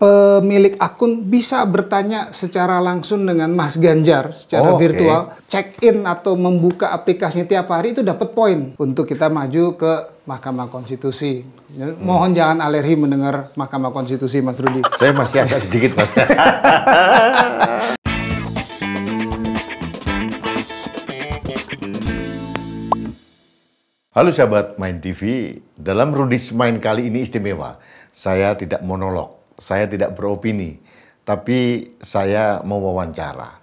pemilik akun bisa bertanya secara langsung dengan Mas Ganjar secara virtual, check-in atau membuka aplikasinya tiap hari itu dapat poin untuk kita maju ke Mahkamah Konstitusi. Mohon jangan alergi mendengar Mahkamah Konstitusi, Mas Rudi. Saya masih agak sedikit, Mas. Halo sahabat Main TV, dalam Rudy's Main kali ini istimewa. Saya tidak monolog, saya tidak beropini, tapi saya mau wawancara.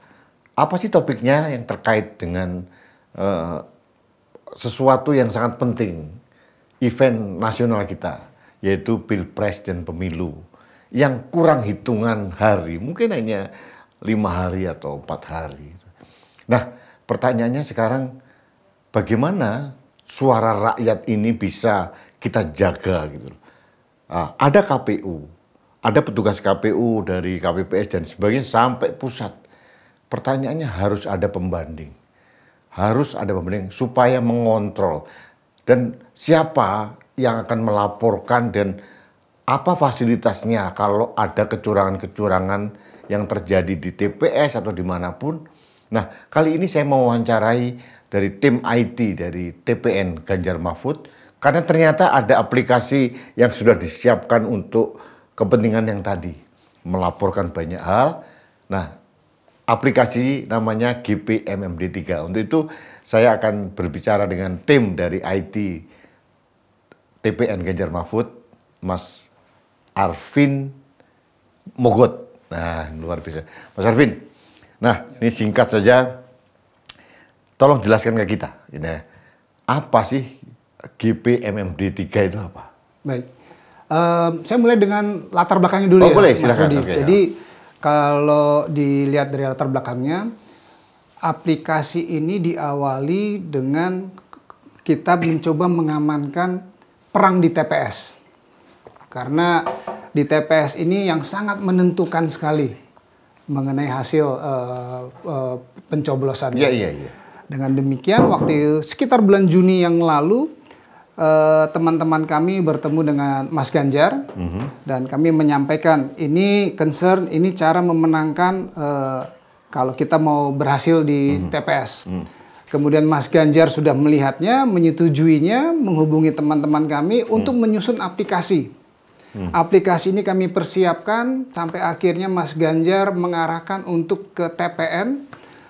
Apa sih topiknya yang terkait dengan sesuatu yang sangat penting, event nasional kita, yaitu Pilpres dan Pemilu, yang kurang hitungan hari, mungkin hanya 5 hari atau 4 hari. Nah, pertanyaannya sekarang, bagaimana suara rakyat ini bisa kita jaga gitu. Ada KPU, ada petugas KPU dari KPPS dan sebagainya sampai pusat. Pertanyaannya harus ada pembanding. Harus ada pembanding supaya mengontrol. Dan siapa yang akan melaporkan dan apa fasilitasnya kalau ada kecurangan-kecurangan yang terjadi di TPS atau dimanapun. Nah, kali ini saya mau wawancarai dari tim IT dari TPN Ganjar Mahfud, karena ternyata ada aplikasi yang sudah disiapkan untuk kepentingan yang tadi, melaporkan banyak hal. Nah, aplikasi namanya GPMMD3. Untuk itu saya akan berbicara dengan tim dari IT TPN Ganjar Mahfud, Mas Arvin Mogot. Nah, luar biasa. Mas Arvin, nah ini singkat saja, tolong jelaskan ke kita, ini apa sih GPMMD3 itu apa? Baik, saya mulai dengan latar belakangnya dulu ya, boleh, Mas silakan. Rudi. Jadi kalau dilihat dari latar belakangnya, aplikasi ini diawali dengan kita mencoba mengamankan perang di TPS. Karena di TPS ini yang sangat menentukan sekali mengenai hasil pencoblosan. Iya. Dengan demikian, waktu sekitar bulan Juni yang lalu, teman-teman kami bertemu dengan Mas Ganjar, dan kami menyampaikan ini concern, ini cara memenangkan kalau kita mau berhasil di TPS. Kemudian Mas Ganjar sudah melihatnya, menyetujuinya, menghubungi teman-teman kami untuk menyusun aplikasi. Aplikasi ini kami persiapkan sampai akhirnya Mas Ganjar mengarahkan untuk ke TPN.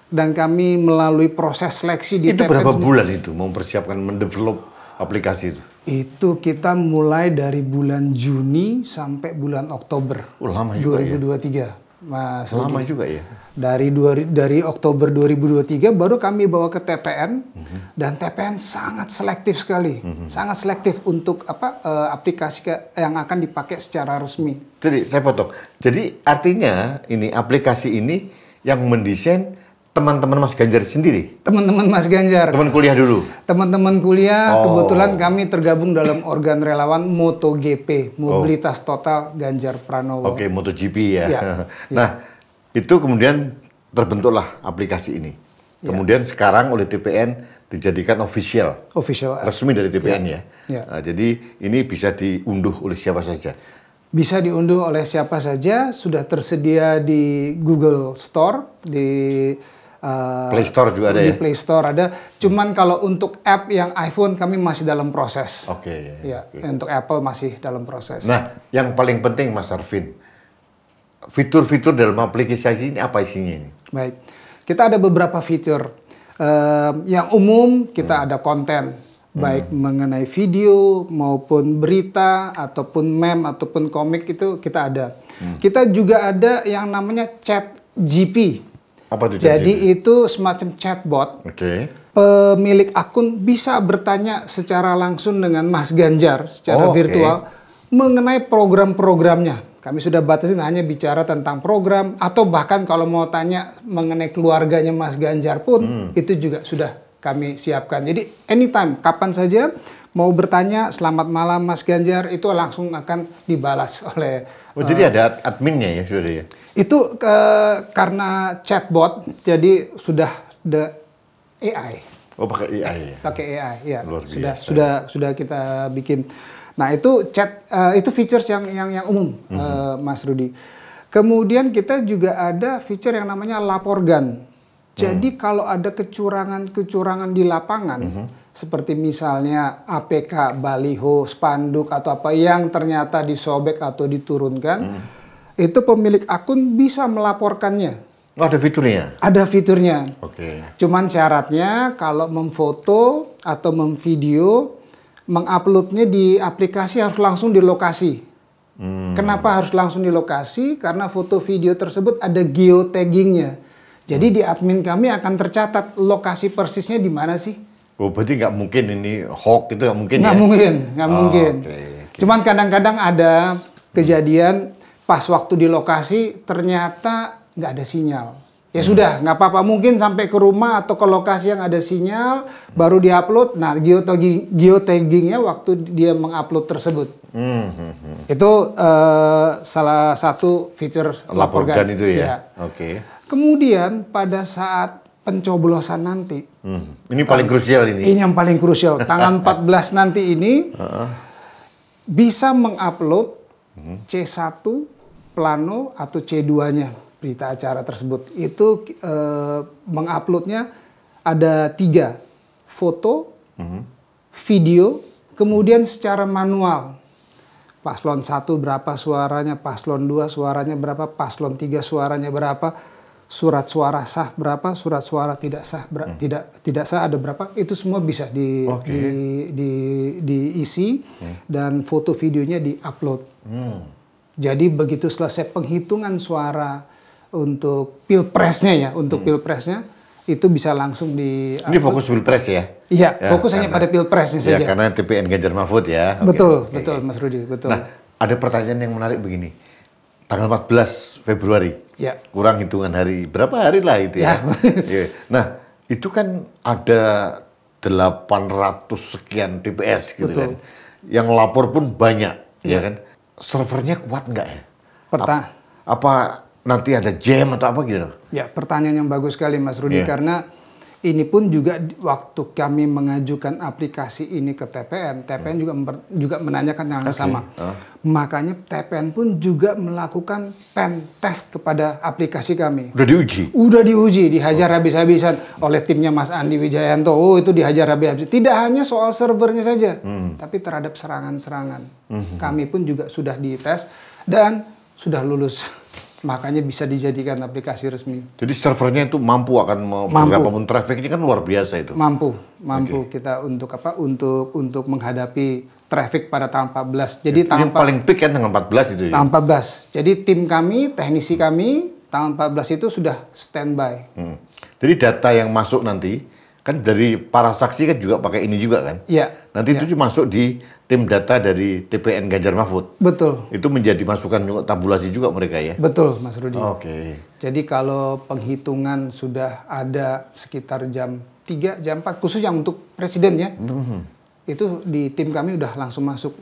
Dan kami melalui proses seleksi di TPN. Itu berapa bulan itu mempersiapkan, mendevelop aplikasi itu? Itu kita mulai dari bulan Juni sampai bulan Oktober. Lama juga 2023. Ya? Mas lama Rudi. juga ya? Dari Oktober 2023 baru kami bawa ke TPN. Dan TPN sangat selektif sekali. Sangat selektif untuk aplikasi yang akan dipakai secara resmi. Jadi saya potong. Jadi artinya ini aplikasi ini yang mendesain teman-teman Mas Ganjar sendiri? Teman-teman Mas Ganjar. Teman kuliah dulu? Teman-teman kuliah, kebetulan kami tergabung dalam organ relawan MotoGP, Mobilitas Total Ganjar Pranowo. Oke, MotoGP ya. Nah, itu kemudian terbentuklah aplikasi ini. Kemudian sekarang oleh TPN dijadikan official. Resmi dari TPN ya. Nah, jadi ini bisa diunduh oleh siapa saja? Bisa diunduh oleh siapa saja, sudah tersedia di Google Store, di Play Store juga ada ya? Di Play Store ada. Cuman kalau untuk app yang iPhone kami masih dalam proses. Untuk Apple masih dalam proses. Nah, yang paling penting Mas Arvin, fitur-fitur dalam aplikasi ini apa isinya ini? Baik, kita ada beberapa fitur. Yang umum kita ada konten, baik mengenai video maupun berita ataupun meme ataupun komik itu kita ada. Kita juga ada yang namanya ChatGPT. Apa itu? Jadi itu semacam chatbot. Pemilik akun bisa bertanya secara langsung dengan Mas Ganjar secara virtual mengenai program-programnya. Kami sudah batasin hanya bicara tentang program, atau bahkan kalau mau tanya mengenai keluarganya Mas Ganjar pun itu juga sudah kami siapkan. Jadi anytime, kapan saja mau bertanya, selamat malam Mas Ganjar, itu langsung akan dibalas oleh... jadi ada adminnya ya sudah ya? Itu karena chatbot, jadi sudah the AI. Pakai AI ya? Pakai AI, ya. Luar biasa. Sudah kita bikin. Nah, itu chat itu features yang umum, Mas Rudi. Kemudian kita juga ada feature yang namanya laporgan. Jadi kalau ada kecurangan di lapangan, seperti misalnya APK, baliho, spanduk atau apa yang ternyata disobek atau diturunkan, itu pemilik akun bisa melaporkannya. Oh, ada fiturnya? Ada fiturnya. Oke. Cuman syaratnya kalau memfoto atau memvideo, menguploadnya di aplikasi harus langsung di lokasi. Kenapa harus langsung di lokasi? Karena foto video tersebut ada geotaggingnya. Jadi di admin kami akan tercatat lokasi persisnya di mana sih. Oh, berarti nggak mungkin ini hoax itu nggak mungkin nggak ya? Nggak mungkin. Okay. Cuman kadang-kadang ada kejadian pas waktu di lokasi ternyata nggak ada sinyal. Ya sudah, nggak apa-apa. Mungkin sampai ke rumah atau ke lokasi yang ada sinyal, baru diupload. Nah, geotaggingnya waktu dia mengupload tersebut. Itu salah satu fitur laporkan itu ya? Ya. Oke. Kemudian pada saat pencoblosan nanti. Ini paling krusial ini. Ini yang paling krusial. Tanggal 14 nanti ini bisa mengupload C1, plano, atau C2-nya. Berita acara tersebut itu menguploadnya ada 3 foto, video, kemudian secara manual. Paslon 1 berapa suaranya, paslon 2 suaranya berapa, paslon 3 suaranya berapa, surat suara sah berapa, surat suara tidak sah tidak sah ada berapa, itu semua bisa diisi dan foto videonya diupload. Jadi begitu selesai penghitungan suara untuk pilpresnya ya, pilpresnya itu bisa langsung di. Ini fokus pilpres ya? Iya, ya, fokus hanya pada pilpresnya saja. Ya, karena TPN Ganjar Mahfud ya. Betul, betul Mas Rudi, betul. Nah, ada pertanyaan yang menarik begini. Tanggal 14 Februari, ya. Kurang hitungan hari, berapa hari lah itu ya? Ya. Nah, itu kan ada 800 sekian TPS gitu kan. Yang lapor pun banyak, ya kan? Servernya kuat nggak ya? Apa nanti ada jam atau apa gitu? Ya, pertanyaan yang bagus sekali Mas Rudi, karena ini pun juga waktu kami mengajukan aplikasi ini ke TPN juga menanyakan yang sama. Makanya TPN pun juga melakukan pen test kepada aplikasi kami. Udah diuji? Udah diuji, dihajar habis-habisan oleh timnya Mas Andi Wijayanto. Oh, itu dihajar habis-habisan. Tidak hanya soal servernya saja, tapi terhadap serangan-serangan. Kami pun juga sudah dites dan sudah lulus. Makanya bisa dijadikan aplikasi resmi. Jadi servernya itu mampu akan berapapun trafficnya kan luar biasa itu. Mampu kita untuk apa? Untuk menghadapi traffic pada tanggal 14. Jadi yang paling peak kan tanggal 14 itu ya. Tanggal 14. Jadi tim kami, teknisi kami tanggal 14 itu sudah standby. Jadi data yang masuk nanti kan dari para saksi kan juga pakai ini juga kan? Iya. Nanti itu masuk di tim data dari TPN Ganjar Mahfud. Betul. Itu menjadi masukan tabulasi juga mereka ya? Betul, Mas Rudi. Oke. Jadi kalau penghitungan sudah ada sekitar jam 3, jam 4, khusus yang untuk presiden ya, itu di tim kami udah langsung masuk.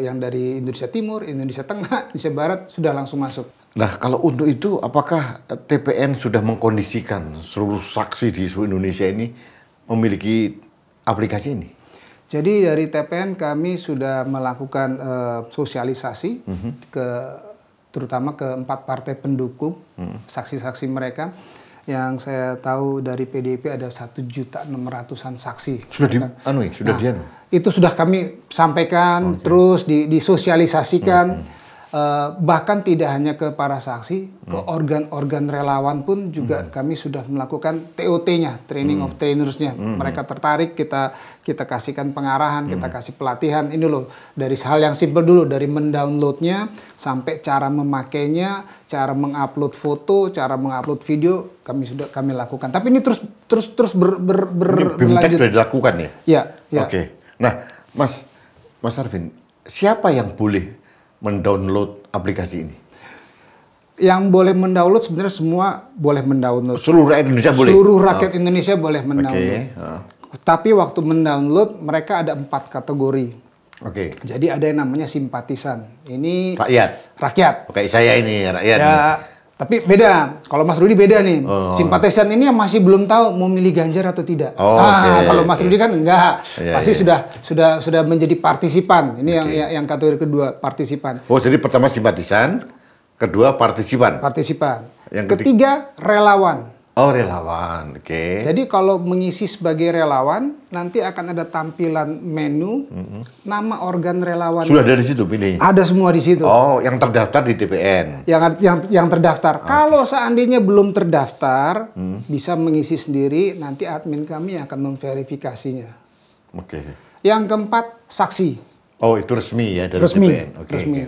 Yang dari Indonesia Timur, Indonesia Tengah, Indonesia Barat sudah langsung masuk. Nah, kalau untuk itu apakah TPN sudah mengkondisikan seluruh saksi di seluruh Indonesia ini memiliki aplikasi ini? Jadi dari TPN kami sudah melakukan sosialisasi terutama ke 4 partai pendukung, saksi-saksi mereka. Yang saya tahu dari PDIP ada 1.600.000-an saksi. Sudah itu sudah kami sampaikan, terus disosialisasikan. Bahkan tidak hanya ke para saksi, ke organ-organ relawan pun juga kami sudah melakukan TOT-nya, training of trainers-nya. Mereka tertarik, kita kasihkan pengarahan, kita kasih pelatihan. Ini loh, dari hal yang simpel dulu, dari mendownloadnya sampai cara memakainya, cara mengupload foto, cara mengupload video, kami lakukan. Tapi ini terus berlanjut. Sudah dilakukan ya? Ya. Oke. Nah, Mas Arvin, siapa yang boleh mendownload aplikasi ini? Yang boleh mendownload sebenarnya semua boleh mendownload. Seluruh rakyat Indonesia boleh? Seluruh rakyat Indonesia boleh mendownload. Tapi waktu mendownload mereka ada 4 kategori. Jadi ada yang namanya simpatisan. Ini rakyat. Rakyat. Kayak saya ini rakyat. Ya, Tapi beda. Kalau Mas Rudi beda nih. Simpatisan ini yang masih belum tahu mau milih Ganjar atau tidak. Kalau Mas Rudi kan enggak. Pasti sudah menjadi partisipan. Ini yang kategori kedua, partisipan. Oh, jadi pertama simpatisan, kedua partisipan. Partisipan. Yang ketiga relawan. Oh, relawan. Jadi kalau mengisi sebagai relawan, nanti akan ada tampilan menu, nama organ relawan. Sudah ada di situ pilihnya? Ada semua di situ. Oh, yang terdaftar di TPN? Yang terdaftar. Kalau seandainya belum terdaftar, bisa mengisi sendiri, nanti admin kami akan memverifikasinya. Yang keempat, saksi. Oh, itu resmi ya dari TPN? Resmi.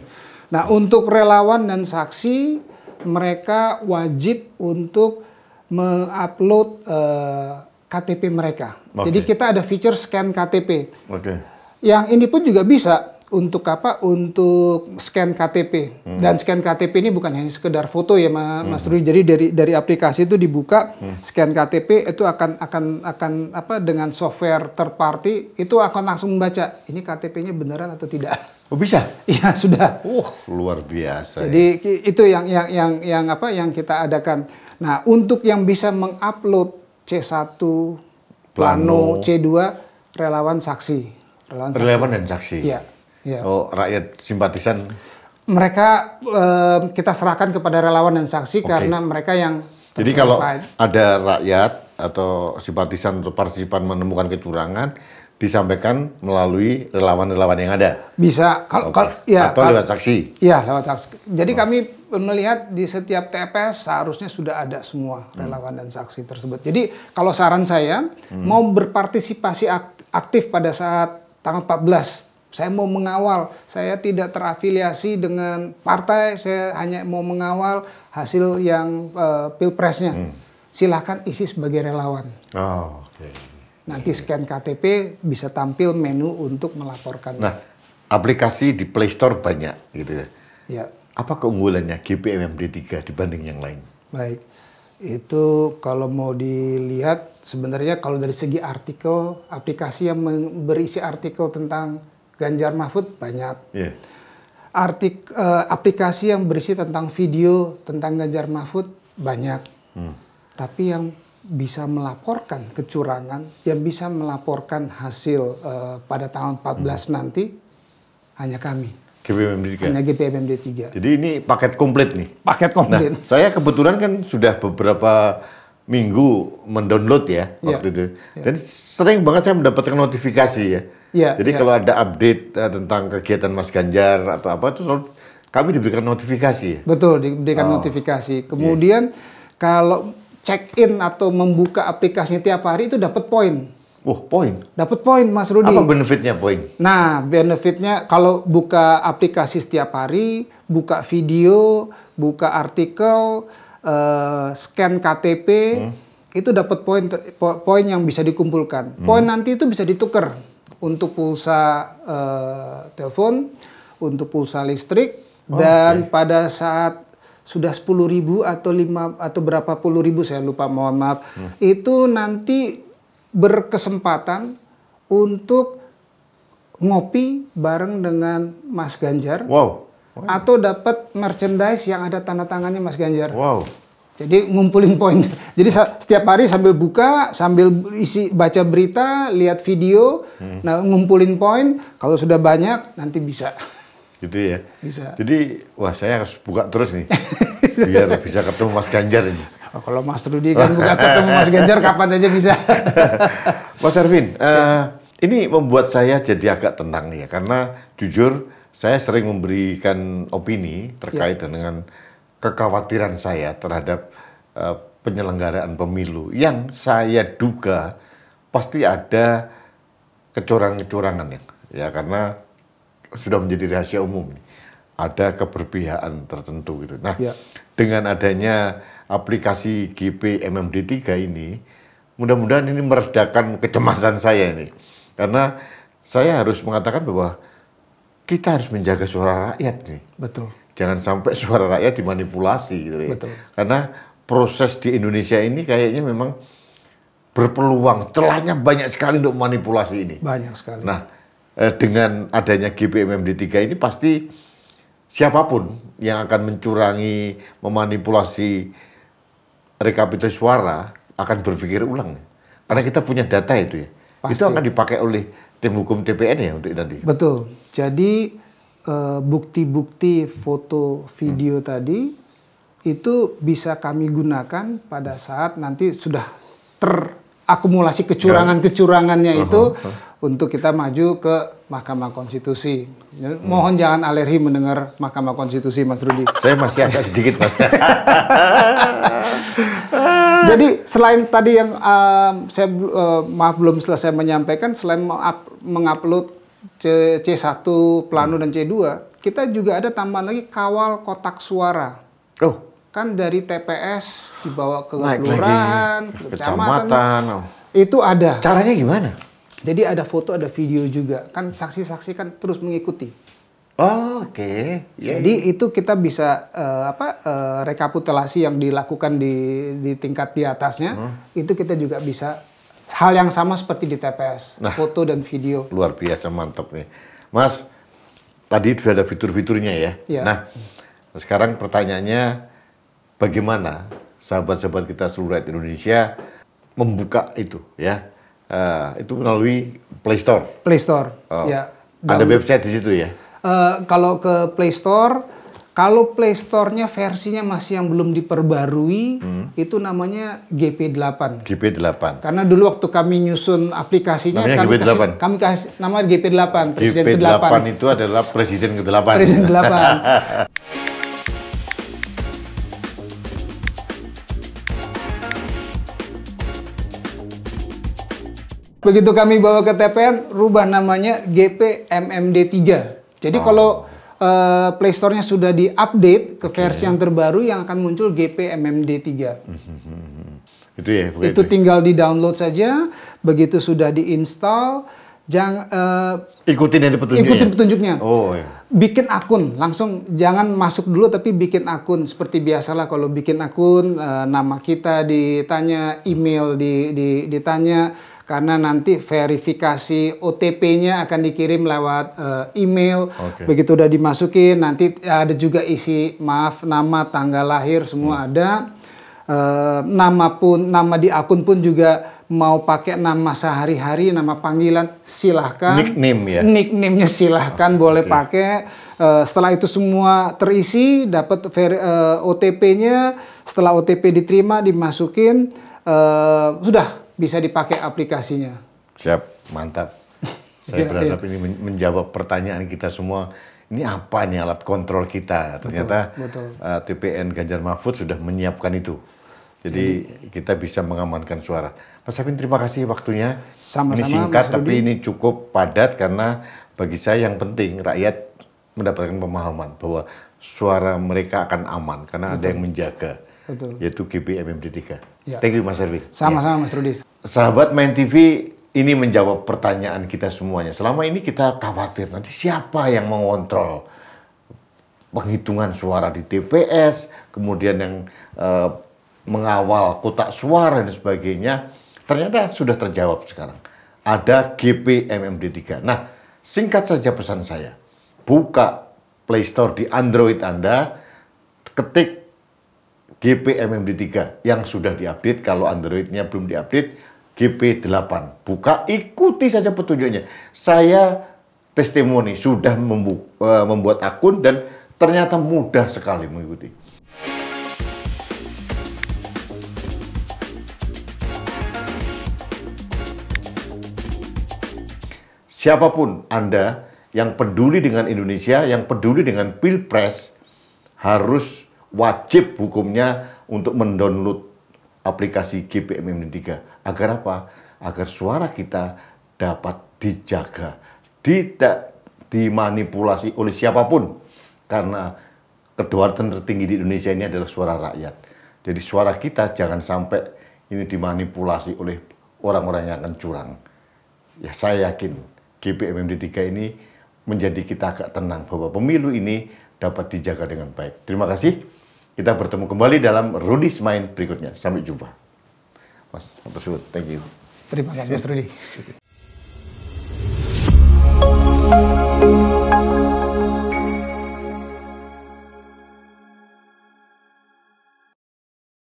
Nah, untuk relawan dan saksi, mereka wajib untuk mengupload KTP mereka. Jadi kita ada feature scan KTP. Yang ini pun juga bisa untuk apa? Untuk scan KTP. Dan scan KTP ini bukan hanya sekedar foto ya, Mas Rudi. Jadi dari aplikasi itu dibuka, scan KTP itu akan apa? Dengan software third party itu akan langsung membaca ini KTP-nya beneran atau tidak. Oh, bisa? Iya, sudah. Luar biasa. Jadi itu yang apa? Yang kita adakan. Nah, untuk yang bisa mengupload C1, plano, C2, relawan saksi. Relawan dan saksi? Iya. Oh, rakyat simpatisan? Mereka kita serahkan kepada relawan dan saksi karena mereka yang jadi kalau ada rakyat atau simpatisan atau partisipan menemukan kecurangan, disampaikan melalui relawan-relawan yang ada? Bisa. Atau lewat saksi? Iya, lewat saksi. Jadi kami melihat di setiap TPS seharusnya sudah ada semua relawan dan saksi tersebut. Jadi kalau saran saya, mau berpartisipasi aktif pada saat tanggal 14, saya mau mengawal, saya tidak terafiliasi dengan partai, saya hanya mau mengawal hasil yang pilpresnya. Silahkan isi sebagai relawan. Nanti scan KTP bisa tampil menu untuk melaporkan. Nah, aplikasi di Play Store banyak gitu ya. Ya. Apa keunggulannya GPMMD3 dibanding yang lain? Baik, itu kalau mau dilihat sebenarnya kalau dari segi artikel, aplikasi yang berisi artikel tentang Ganjar Mahfud banyak. Aplikasi yang berisi tentang video tentang Ganjar Mahfud banyak. Tapi yang bisa melaporkan kecurangan, yang bisa melaporkan hasil pada tanggal 14 nanti hanya kami. GPMMD3? Hanya GPMMD3. Jadi ini paket komplit nih? Paket komplit. Nah, saya kebetulan kan sudah beberapa minggu mendownload ya waktu itu. Dan sering banget saya mendapatkan notifikasi ya. Jadi kalau ada update tentang kegiatan Mas Ganjar atau apa itu kami diberikan notifikasi ya? Betul, diberikan notifikasi. Kemudian kalau check-in atau membuka aplikasinya tiap hari itu dapat poin. Poin? Dapat poin, Mas Rudi. Apa benefitnya poin? Nah, benefitnya kalau buka aplikasi setiap hari, buka video, buka artikel, scan KTP, itu dapat poin yang bisa dikumpulkan. Poin nanti itu bisa ditukar untuk pulsa telepon, untuk pulsa listrik, dan pada saat sudah 10.000 atau berapa puluh ribu, saya lupa, mohon maaf, itu nanti berkesempatan untuk ngopi bareng dengan Mas Ganjar. Atau dapat merchandise yang ada tanda tangannya Mas Ganjar. Jadi ngumpulin poin. Jadi setiap hari sambil buka, sambil baca berita, lihat video, nah ngumpulin poin. Kalau sudah banyak nanti bisa. Gitu ya? Bisa. Jadi, saya harus buka terus nih. Biar bisa ketemu Mas Ganjar ini. Kalau Mas Rudi kan buka ketemu Mas Ganjar kapan aja bisa. Mas Erwin, ini membuat saya jadi agak tenang ya. Karena jujur, saya sering memberikan opini terkait dengan kekhawatiran saya terhadap penyelenggaraan pemilu. Yang saya duga pasti ada kecurangan-kecurangan ya. Karena sudah menjadi rahasia umum. Ada keberpihakan tertentu gitu. Nah, dengan adanya aplikasi GPMMD3 ini, mudah-mudahan ini meredakan kecemasan saya ini. Karena saya harus mengatakan bahwa kita harus menjaga suara rakyat nih. Betul. Jangan sampai suara rakyat dimanipulasi gitu ya. Betul. Karena proses di Indonesia ini kayaknya memang berpeluang, celahnya banyak sekali untuk manipulasi ini. Banyak sekali. Nah, dengan adanya GPMMD3 ini pasti siapapun yang akan mencurangi, memanipulasi rekapitulasi suara akan berpikir ulang. Karena kita punya data itu ya. Pasti. Itu akan dipakai oleh tim hukum TPN ya untuk tadi. Betul. Jadi bukti-bukti foto video tadi itu bisa kami gunakan pada saat nanti sudah terakumulasi kecurangan-kecurangannya itu untuk kita maju ke Mahkamah Konstitusi. Mohon jangan alergi mendengar Mahkamah Konstitusi, Mas Rudi. Saya masih agak sedikit, Mas. Jadi selain tadi yang saya maaf belum selesai menyampaikan, selain mengupload C1, Plano dan C2, kita juga ada tambahan lagi kawal kotak suara. Oh, Kan dari TPS dibawa ke naik kelurahan, lagi, ke kecamatan. Oh. Itu ada. Caranya gimana? Jadi ada foto, ada video juga. Kan saksi-saksi kan terus mengikuti. Oh, oke. Yeah. Jadi itu kita bisa rekapitulasi yang dilakukan di tingkat di atasnya, itu kita juga bisa hal yang sama seperti di TPS, foto dan video. Luar biasa, mantap nih. Mas, tadi sudah ada fitur-fiturnya ya. Ya. Nah, sekarang pertanyaannya, bagaimana sahabat-sahabat kita seluruh rakyat Indonesia membuka itu ya? Itu melalui Play Store. Play Store, Oh. ya. Ada website di situ ya? Kalau ke Play Store, kalau Play Store-nya versinya masih yang belum diperbarui, itu namanya GP8. GP8. Karena dulu waktu kami nyusun aplikasinya, Namanya GP8. kami kasih nama GP8, Presiden GP8 ke-8. itu adalah Presiden ke-8. Presiden ke-8. Begitu kami bawa ke TPN, rubah namanya GPMMD3. Jadi kalau Play Store-nya sudah di-update ke versi yang terbaru, yang akan muncul GPMMD3. Itu ya? Itu tinggal di-download saja, begitu sudah di-install, ikutin yang petunjuknya. ikutin petunjuknya. Oh, iya. Bikin akun, langsung jangan masuk dulu tapi bikin akun. Seperti biasalah kalau bikin akun, nama kita ditanya, email ditanya. Karena nanti verifikasi OTP-nya akan dikirim lewat email. Okay. Begitu udah dimasukin, nanti ada juga isi nama, tanggal lahir, semua ada. Nama di akun pun juga mau pakai nama sehari-hari, nama panggilan, silahkan. Nickname ya? Nickname-nya silahkan, boleh pakai. Setelah itu semua terisi, dapat OTP-nya. Setelah OTP diterima, dimasukin, sudah bisa dipakai aplikasinya. Siap, mantap. Saya berharap ini menjawab pertanyaan kita semua. Ini apa nih alat kontrol kita? Ternyata betul. TPN Ganjar Mahfud sudah menyiapkan itu. Jadi kita bisa mengamankan suara. Mas Sapin, terima kasih waktunya. Sama-sama, ini singkat Mas tapi Rudi. ini cukup padat karena bagi saya yang penting rakyat mendapatkan pemahaman bahwa suara mereka akan aman karena ada yang menjaga. Betul. Yaitu GPMMD3. Ya. Thank you, Mas Erwin. Sama-sama, Mas Rudi. Sahabat Main TV, ini menjawab pertanyaan kita semuanya. Selama ini kita khawatir nanti siapa yang mengontrol penghitungan suara di TPS, kemudian yang mengawal kotak suara dan sebagainya. Ternyata sudah terjawab sekarang. Ada GPMMD3. Nah, singkat saja pesan saya. Buka Play Store di Android Anda, ketik GPMMD3 yang sudah diupdate. Kalau Android-nya belum diupdate, GP8. Buka, ikuti saja petunjuknya. Saya testimoni sudah membuat akun dan ternyata mudah sekali mengikuti. Siapapun Anda yang peduli dengan Indonesia, yang peduli dengan Pilpres, harus wajib hukumnya untuk mendownload aplikasi GPMMD3. Agar apa? Agar suara kita dapat dijaga, tidak dimanipulasi oleh siapapun. Karena kedaulatan tertinggi di Indonesia ini adalah suara rakyat. Jadi suara kita jangan sampai ini dimanipulasi oleh orang-orang yang akan curang. Ya, saya yakin GPMMD3 ini menjadi kita agak tenang bahwa pemilu ini dapat dijaga dengan baik. Terima kasih. Kita bertemu kembali dalam Rudy's Mind berikutnya. Sampai jumpa. Mas, thank you. Terima kasih, Mas Rudi.